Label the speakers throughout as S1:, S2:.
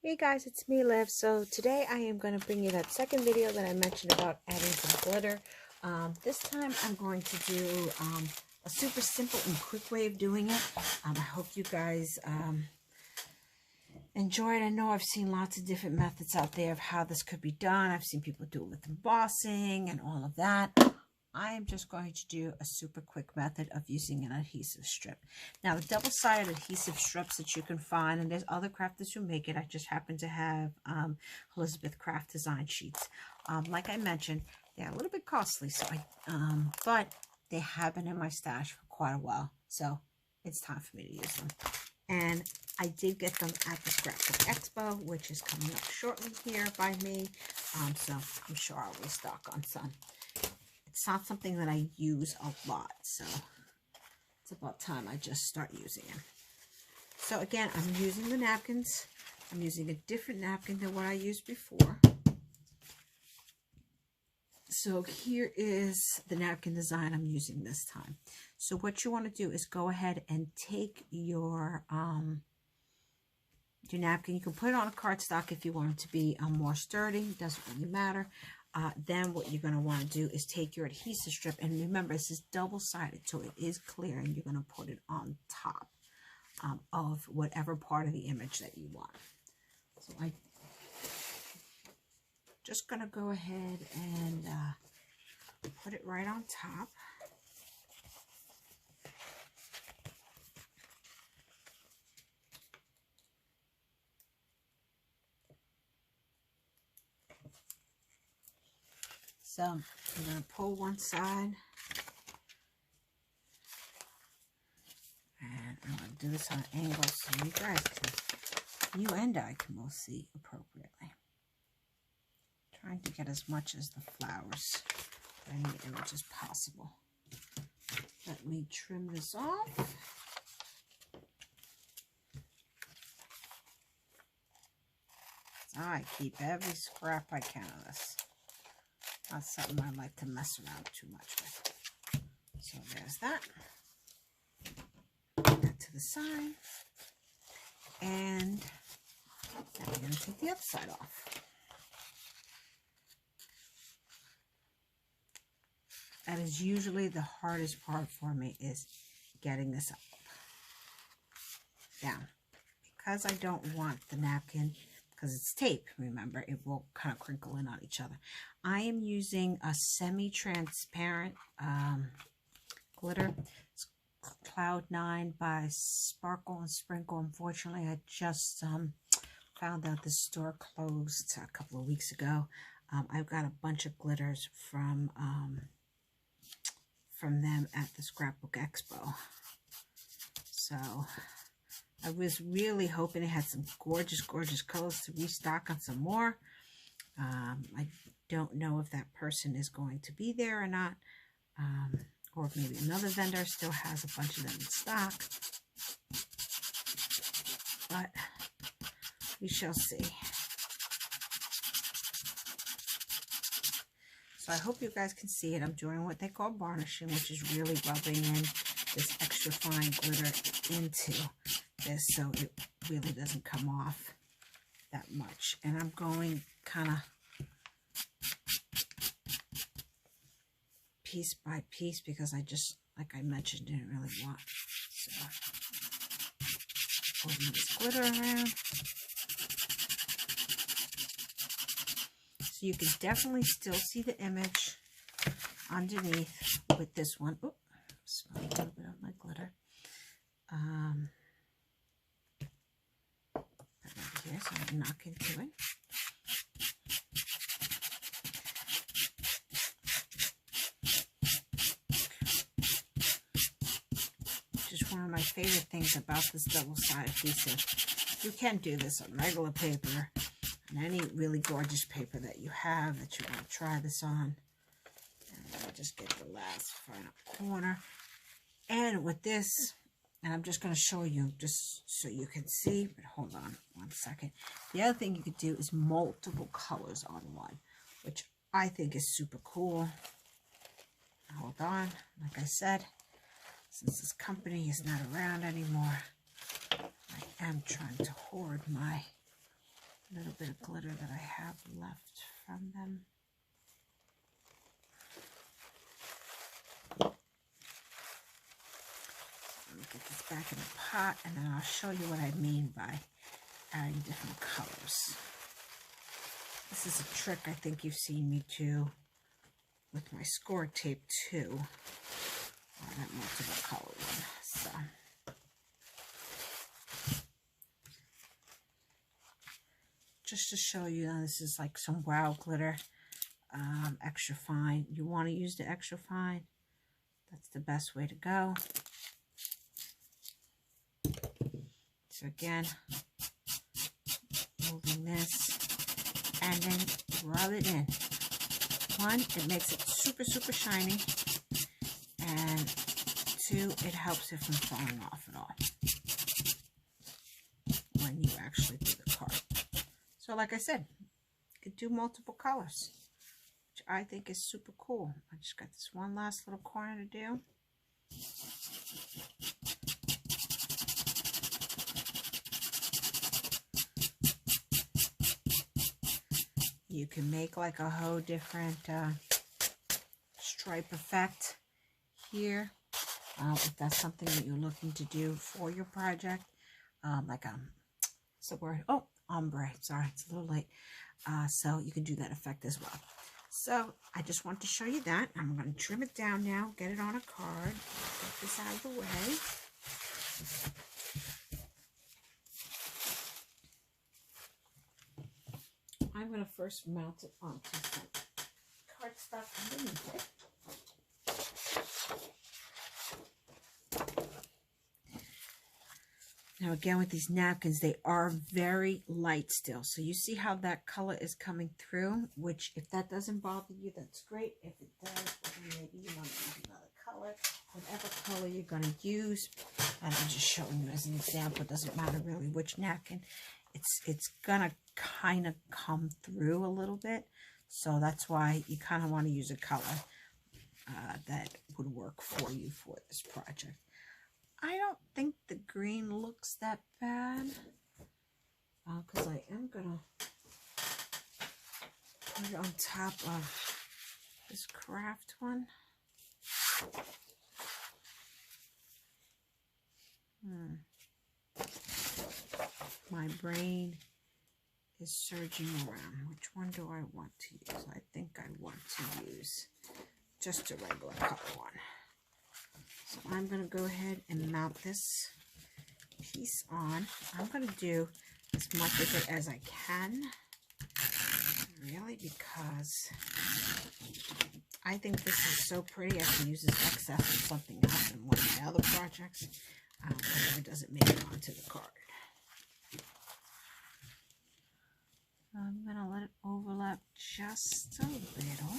S1: Hey guys, it's me, Liv. So today I am going to bring you that second video that I mentioned about adding some glitter. This time I'm going to do a super simple and quick way of doing it. I hope you guys enjoy it. I know I've seen lots of different methods out there of how this could be done. I've seen people do it with embossing and all of that. I am just going to do a super quick method of using an adhesive strip. Now, the double-sided adhesive strips that you can find, and there's other crafters who make it. I just happen to have Elizabeth Craft design sheets. Like I mentioned, they're a little bit costly, so but they have been in my stash for quite a while, so it's time for me to use them. And I did get them at the Scrapbook Expo, which is coming up shortly here by me, so I'm sure I'll restock on some. It's not something that I use a lot, so it's about time I just start using them. So again, I'm using the napkins. I'm using a different napkin than what I used before. So here is the napkin design I'm using this time. So what you want to do is go ahead and take your napkin. You can put it on a cardstock if you want it to be more sturdy. It doesn't really matter. Then what you're going to want to do is take your adhesive strip, and remember, this is double-sided, so it is clear, and you're going to put it on top of whatever part of the image that you want. So I'm just going to go ahead and put it right on top. So I'm going to pull one side, and I'm going to do this on an angle so you guys can, you and I can both see appropriately. Trying to get as much as the flowers in the image as possible. Let me trim this off. I keep every scrap I can of this. Not something I like to mess around too much with. So there's that. Put that to the side. And now we're going to take the other side off. That is usually the hardest part for me, is getting this up. Now, because I don't want the napkin, because it's tape, remember, it will kind of crinkle in on each other. I am using a semi-transparent glitter. It's Cloud 9 by Sparkle and Sprinkle. Unfortunately, I just found out the store closed a couple of weeks ago. I've got a bunch of glitters from them at the Scrapbook Expo. So I was really hoping it had some gorgeous, gorgeous colors to restock on some more. I don't know if that person is going to be there or not. Or if maybe another vendor still has a bunch of them in stock. But we shall see. So I hope you guys can see it. I'm doing what they call varnishing, which is really rubbing in this extra fine glitter into this so it really doesn't come off that much. And I'm going kind of piece by piece because I just, like I mentioned, didn't really want. So moving this glitter around. So you can definitely still see the image underneath with this one. Oop, smell a little bit of my glitter. Put it over here so I don't knock into it. Just one of my favorite things about this double-sided adhesive. You can do this on regular paper and any really gorgeous paper that you have that you want to try this on. And I'll just get the last final corner. And with this, and I'm just going to show you just so you can see, but hold on one second. The other thing you could do is multiple colors on one, which I think is super cool. Hold on, like I said, since this company is not around anymore, I am trying to hoard my little bit of glitter that I have left from them. Let me get this back in the pot, and then I'll show you what I mean by adding different colors. This is a trick I think you've seen me do with my score tape too. That multiple color one. So just to show you, this is like some wow glitter, extra fine. You want to use the extra fine. That's the best way to go. So again, moving this and then rub it in. One, it makes it super, super shiny. And two, it helps it from falling off at all when you actually do the card. So like I said, you could do multiple colors, which I think is super cool. I just got this one last little corner to do. You can make like a whole different stripe effect here, if that's something that you're looking to do for your project, like what's the word? Oh, ombre. Sorry, it's a little late. So you can do that effect as well. So I just want to show you that. I'm going to trim it down now, get it on a card, get this out of the way. I'm going to first mount it onto some cardstock underneath it. Now again, with these napkins, they are very light still. So you see how that color is coming through, which if that doesn't bother you, that's great. If it does, then maybe you want to use another color, whatever color you're going to use. And I'm just showing you as an example. It doesn't matter really which napkin. It's going to kind of come through a little bit. So that's why you kind of want to use a color that would work for you for this project. I don't think the green looks that bad, because I am going to put it on top of this craft one. My brain is surging around. Which one do I want to use? I think I want to use just a regular color one. So I'm going to go ahead and mount this piece on. I'm going to do as much of it as I can, really, because I think this is so pretty. I can use this excess for something else in one of my other projects, whenever it doesn't make it onto the card. I'm going to let it overlap just a little.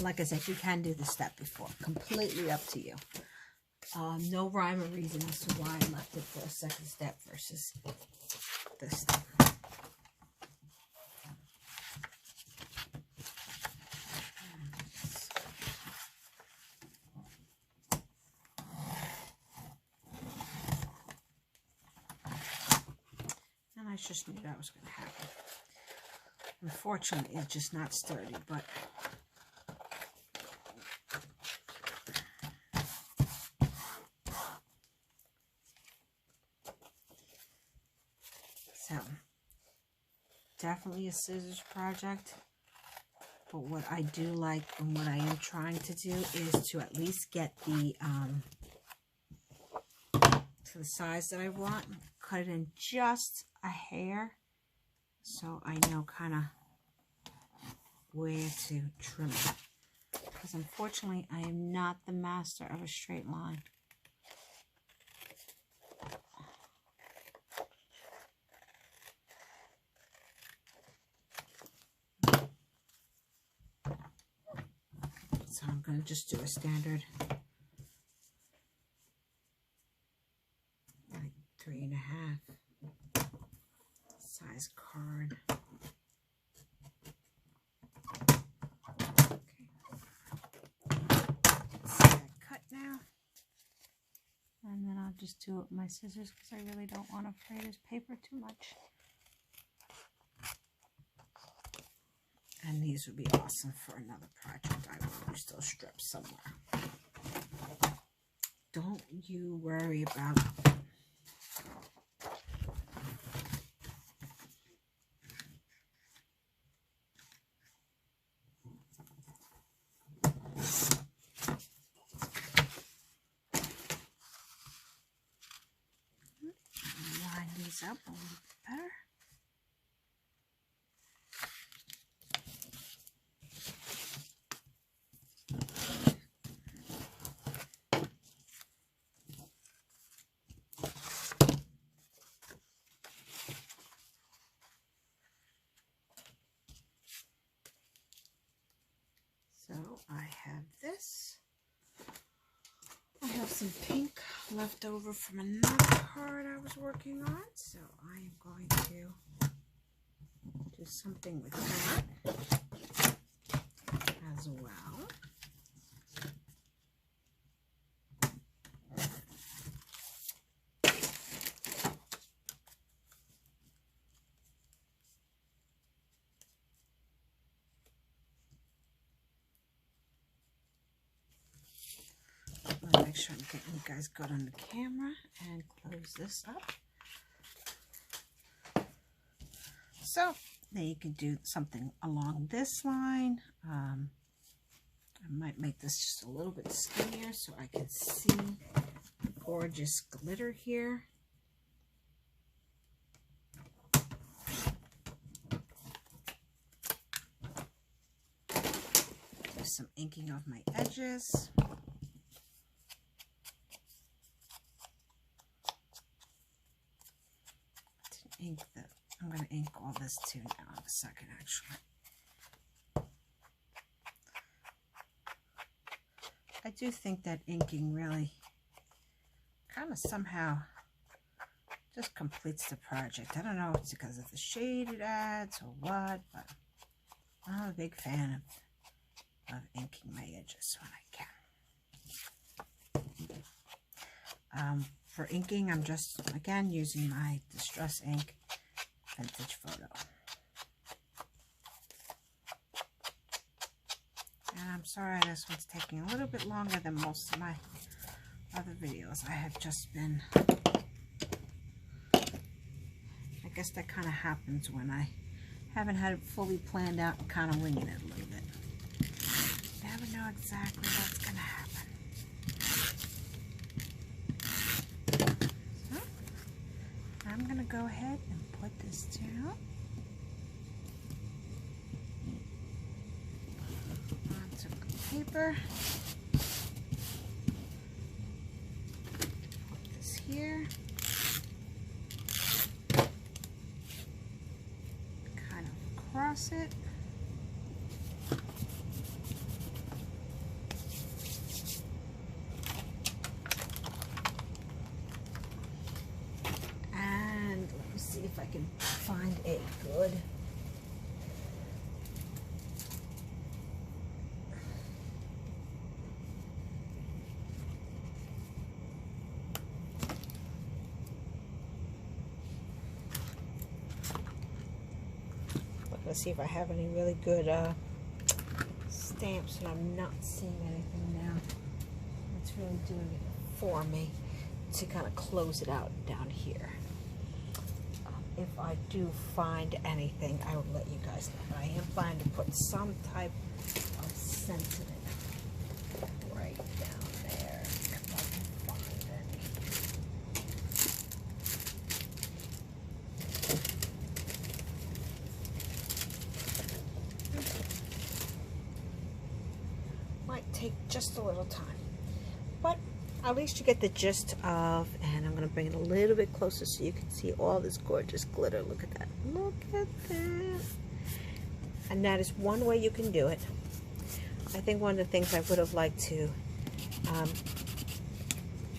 S1: Like I said, you can do the step before. Completely up to you. No rhyme or reason as to why I left it for a second step versus this step. And I just knew that was going to happen. Unfortunately, it's just not sturdy, but so, definitely a scissors project, but what I do like and what I am trying to do is to at least get the to the size that I want, cut it in just a hair so I know kind of where to trim it, because unfortunately I am not the master of a straight line. So I'm going to just do a standard, like 3.5 size card. Okay. See that cut now? just do it with my scissors because I really don't want to fray this paper too much. And these would be awesome for another project. I will use those strips somewhere. Don't you worry about it. Line these up a little bit better. So I have this. I have some pink left over from another card I was working on, so I am going to do something with that as well. Make sure I'm getting you guys good on the camera and close this up. So then you can do something along this line. I might make this just a little bit skinnier so I can see the gorgeous glitter here. Do some inking of my edges. Ink that I'm going to ink all this too now in a second, actually. I do think that inking really kind of somehow just completes the project. I don't know if it's because of the shade it adds or what, but I'm a big fan of inking my edges when I can. For inking, I'm just, again, using my Distress Ink Vintage Photo. And I'm sorry this one's taking a little bit longer than most of my other videos. I have just been, I guess that kind of happens when I haven't had it fully planned out and kind of winging it a little bit. Never know exactly what's going to happen. I'm going to go ahead and put this down onto paper. Put this here. Kind of cross it. If I can find a good let's see if I have any really good stamps, and I'm not seeing anything now. It's really doing it for me to kind of close it out down here. If I do find anything, I will let you guys know. But I am planning to put some type of sentiment right down there if I can find any. Might take just a little time, but at least you get the gist of, and I'm going to bring it a little bit closer so you can see all this gorgeous glitter. Look at that. Look at that. And that is one way you can do it. I think one of the things I would have liked to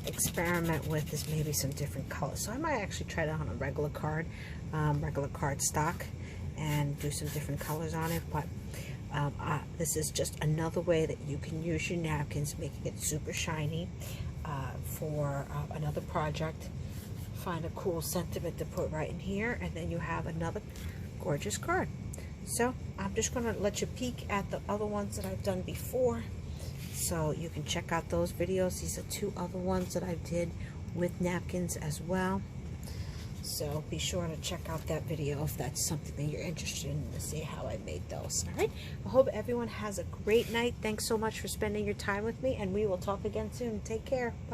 S1: experiment with is maybe some different colors. So I might actually try that on a regular card stock, and do some different colors on it. But This is just another way that you can use your napkins, making it super shiny for another project. Find a cool sentiment to put right in here, and then you have another gorgeous card. So I'm just going to let you peek at the other ones that I've done before, so you can check out those videos. These are 2 other ones that I did with napkins as well. So be sure to check out that video if that's something that you're interested in, to see how I made those. All right. I hope everyone has a great night. Thanks so much for spending your time with me, and we will talk again soon. Take care. Bye.